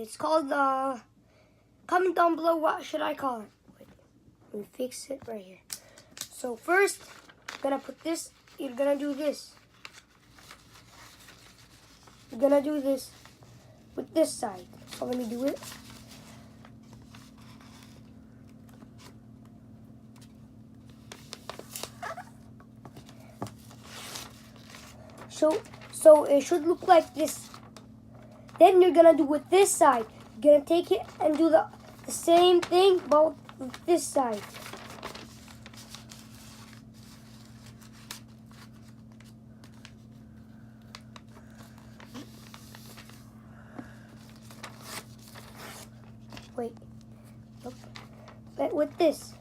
It's called, comment down below what should I call it. Wait, let me fix it right here. So first, you're gonna put this, you're gonna do this. You're gonna do this with this side. So let me do it. So it should look like this. Then you're gonna do with this side. You're gonna take it and do the same thing but with this side. Wait. Look. But with this,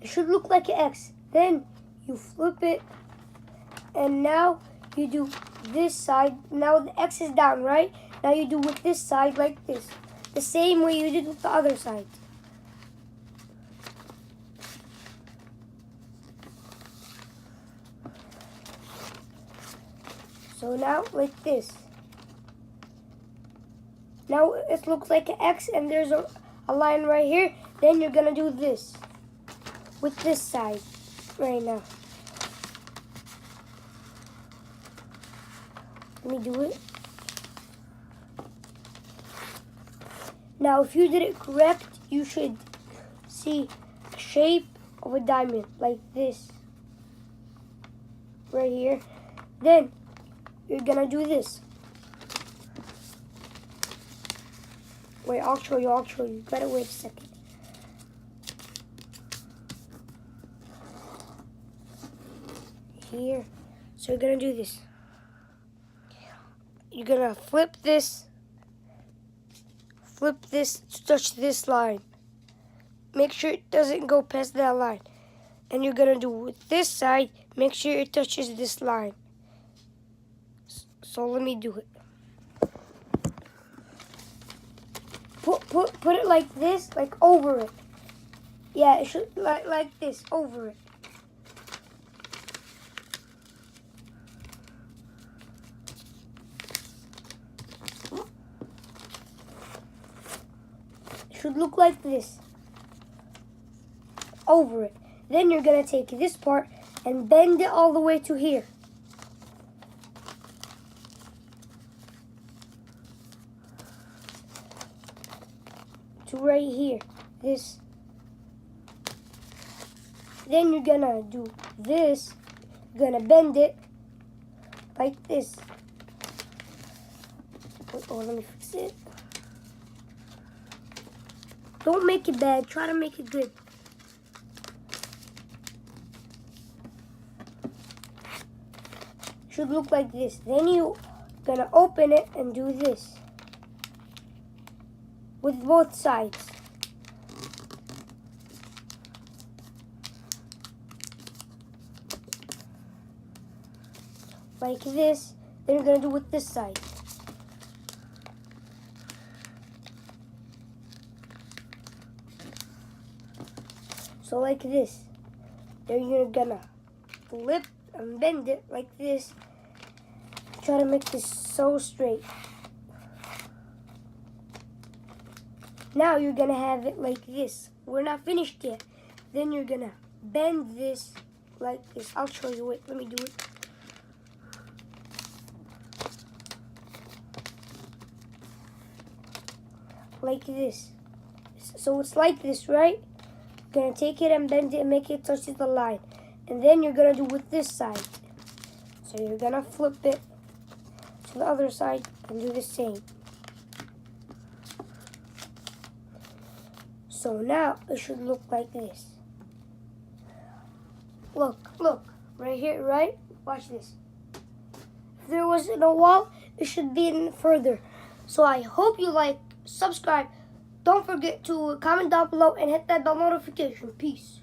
it should look like an X. Then you flip it, and now you do this side. Now the X is down, right? Now you do with this side like this. The same way you did with the other side. So now like this. Now it looks like an X and there's a line right here. Then you're gonna do this with this side right now. Let me do it. Now if you did it correct, you should see a shape of a diamond like this right here. Then you're gonna do this. Wait, I'll show you. Better wait a second. Here. So you're gonna do this. You're gonna flip this to touch this line. Make sure it doesn't go past that line. And you're gonna do with this side, make sure it touches this line. So let me do it. Put it like this, like over it. Yeah, it should like this, over it. Should look like this, over it. Then you're gonna take this part and bend it all the way to here. To right here, this. Then you're gonna do this, you're gonna bend it like this. Oh, let me fix it. Don't make it bad, try to make it good. Should look like this. Then you're gonna open it and do this with both sides. Like this. Then you're gonna do with this side. So like this. Then you're gonna flip and bend it like this. Try to make this so straight. Now you're gonna have it like this. We're not finished yet. Then you're gonna bend this like this. I'll show you it. Let me do it. Like this. So it's like this, right? You're gonna take it and bend it and make it touch the line. And then you're gonna do with this side. So you're gonna flip it to the other side and do the same. So now it should look like this. Look, right here, right? Watch this. If there wasn't a wall, it should be in further. So I hope you like, subscribe. Don't forget to comment down below and hit that bell notification. Peace.